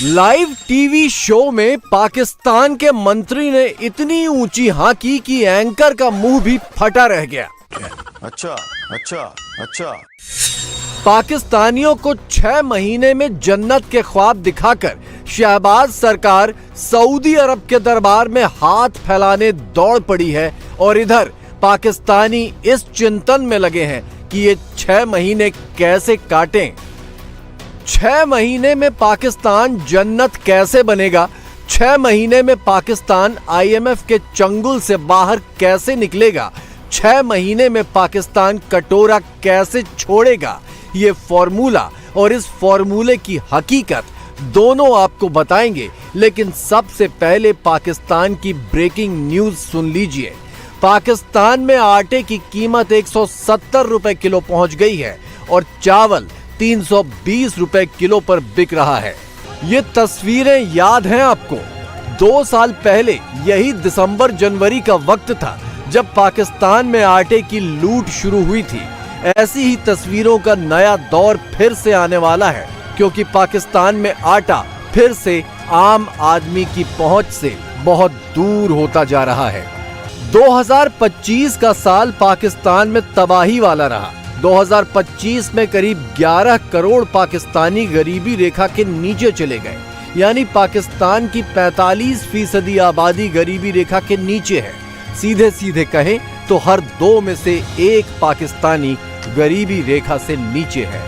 Live TV show में पाकिस्तान के मंत्री ने इतनी ऊंची हाकी कि एंकर का मुंह भी फटा रह गया। अच्छा। पाकिस्तानियों को 6 महीने में जन्नत के ख्वाब दिखाकर शहबाज सरकार सऊदी अरब के दरबार में हाथ फैलाने दौड़ पड़ी है और इधर पाकिस्तानी इस चिंतन में लगे हैं कि ये 6 महीने कैसे काटें। 6 महीने में पाकिस्तान जन्नत कैसे बनेगा? 6 महीने में पाकिस्तान IMF के चंगुल से बाहर कैसे निकलेगा? 6 महीने में पाकिस्तान कटोरा कैसे छोड़ेगा? ये फॉर्मूला और इस फॉर्मूले की हकीकत दोनों आपको बताएंगे, लेकिन सबसे पहले पाकिस्तान की ब्रेकिंग न्यूज सुन लीजिए। पाकिस्तान में आटे की कीमत 170 रुपए किलो पहुंच गई है और चावल 320 रुपए किलो पर बिक रहा है। ये तस्वीरें याद हैं आपको? 2 साल पहले यही दिसंबर जनवरी का वक्त था जब पाकिस्तान में आटे की लूट शुरू हुई थी। ऐसी ही तस्वीरों का नया दौर फिर से आने वाला है, क्योंकि पाकिस्तान में आटा फिर से आम आदमी की पहुंच से बहुत दूर होता जा रहा है। 2025 का साल पाकिस्तान में तबाही वाला रहा। 2025 में करीब 11 करोड़ पाकिस्तानी गरीबी रेखा के नीचे चले गए, यानी पाकिस्तान की 45% आबादी गरीबी रेखा के नीचे है। सीधे सीधे कहें तो हर 2 में से 1 पाकिस्तानी गरीबी रेखा से नीचे है।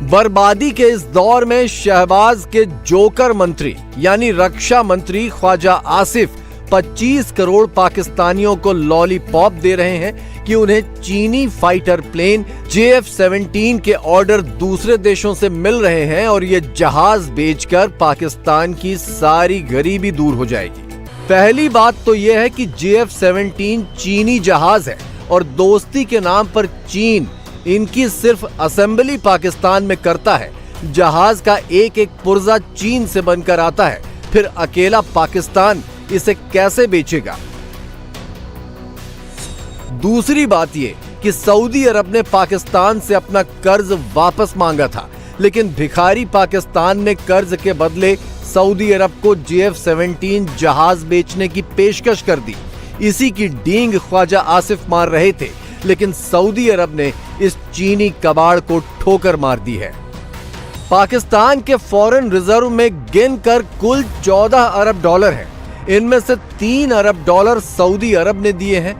बर्बादी के इस दौर में शहबाज के जोकर मंत्री यानी रक्षा मंत्री ख्वाजा आसिफ 25 करोड़ पाकिस्तानियों को लॉलीपॉप दे रहे हैं कि उन्हें चीनी फाइटर प्लेन JF-17 के ऑर्डर दूसरे देशों से मिल रहे हैं और ये जहाज बेचकर पाकिस्तान की सारी गरीबी दूर हो जाएगी। पहली बात तो यह है कि JF-17 चीनी जहाज है और दोस्ती के नाम पर चीन इनकी सिर्फ असेंबली पाकिस्तान में करता है। जहाज का एक एक पुर्जा चीन से बनकर आता है, फिर अकेला पाकिस्तान इसे कैसे बेचेगा? दूसरी बात यह कि सऊदी अरब ने पाकिस्तान से अपना कर्ज वापस मांगा था, लेकिन भिखारी पाकिस्तान ने कर्ज के बदले सऊदी अरब को JF-17 जहाज बेचने की पेशकश कर दी। इसी की डींग ख्वाजा आसिफ मार रहे थे, लेकिन सऊदी अरब ने इस चीनी कबाड़ को ठोकर मार दी है। पाकिस्तान के फॉरेन रिजर्व में गिनकर कुल 14 अरब डॉलर है। इनमें से 3 अरब डॉलर सऊदी अरब ने दिए हैं,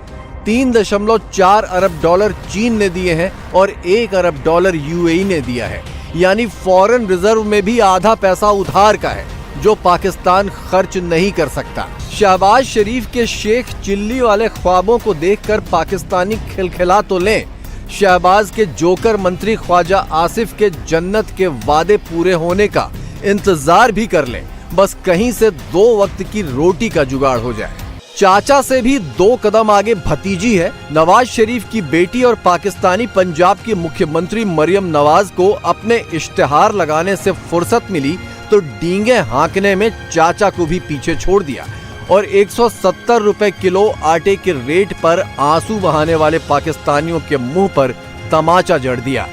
3.4 अरब डॉलर चीन ने दिए हैं और 1 अरब डॉलर UAE ने दिया है। यानी फॉरेन रिजर्व में भी आधा पैसा उधार का है, जो पाकिस्तान खर्च नहीं कर सकता। शहबाज शरीफ के शेख चिल्ली वाले ख्वाबों को देखकर पाकिस्तानी खिलखिला तो लें, शहबाज के जोकर मंत्री ख्वाजा आसिफ के जन्नत के वादे पूरे होने का इंतजार भी कर लें। बस कहीं से 2 वक्त की रोटी का जुगाड़ हो जाए। चाचा से भी 2 कदम आगे भतीजी है। नवाज शरीफ की बेटी और पाकिस्तानी पंजाब की मुख्यमंत्री मरियम नवाज को अपने इश्तिहार लगाने से फुर्सत मिली तो डींगे हाँकने में चाचा को भी पीछे छोड़ दिया और 170 रुपए किलो आटे के रेट पर आंसू बहाने वाले पाकिस्तानियों के मुंह पर तमाचा जड़ दिया।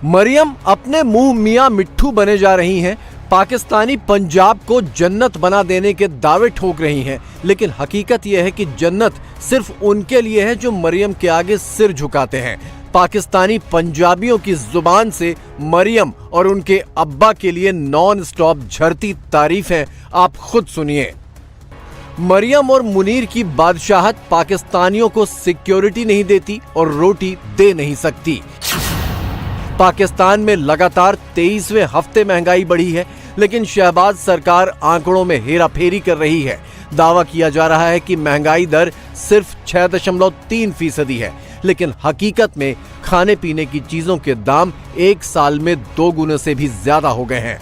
मरियम अपने मुंह मियां मिट्ठू बने जा रही हैं। पाकिस्तानी पंजाब को जन्नत बना देने के दावे ठोक रही हैं, लेकिन हकीकत यह है कि जन्नत सिर्फ उनके लिए है जो मरियम के आगे सिर झुकाते हैं। पाकिस्तानी पंजाबियों की जुबान से मरियम और उनके अब्बा के लिए नॉन स्टॉप झरती तारीफें आप खुद सुनिए। मरियम और मुनीर की बादशाहत पाकिस्तानियों को सिक्योरिटी नहीं देती और रोटी दे नहीं सकती। पाकिस्तान में लगातार 23वें हफ्ते महंगाई बढ़ी है, लेकिन शहबाज सरकार आंकड़ों में हेराफेरी कर रही है। दावा किया जा रहा है कि महंगाई दर सिर्फ 6.3% है, लेकिन हकीकत में खाने पीने की चीजों के दाम 1 साल में 2 गुने से भी ज्यादा हो गए हैं।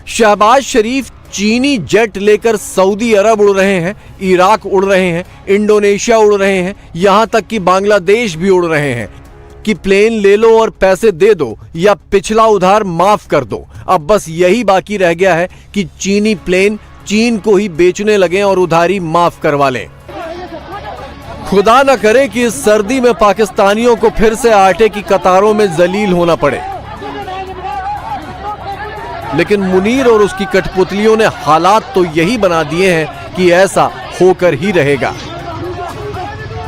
शहबाज शरीफ चीनी जेट लेकर सऊदी अरब उड़ रहे हैं, इराक उड़ रहे हैं, इंडोनेशिया उड़ रहे हैं, यहां तक कि बांग्लादेश भी उड़ रहे हैं कि प्लेन ले लो और पैसे दे दो या पिछला उधार माफ कर दो। अब बस यही बाकी रह गया है कि चीनी प्लेन चीन को ही बेचने लगे और उधारी माफ करवा लें। खुदा न करे कि इस सर्दी में पाकिस्तानियों को फिर से आटे की कतारों में जलील होना पड़े। लेकिन मुनीर और उसकी कठपुतलियों ने हालात तो यही बना दिए हैं कि ऐसा होकर ही रहेगा।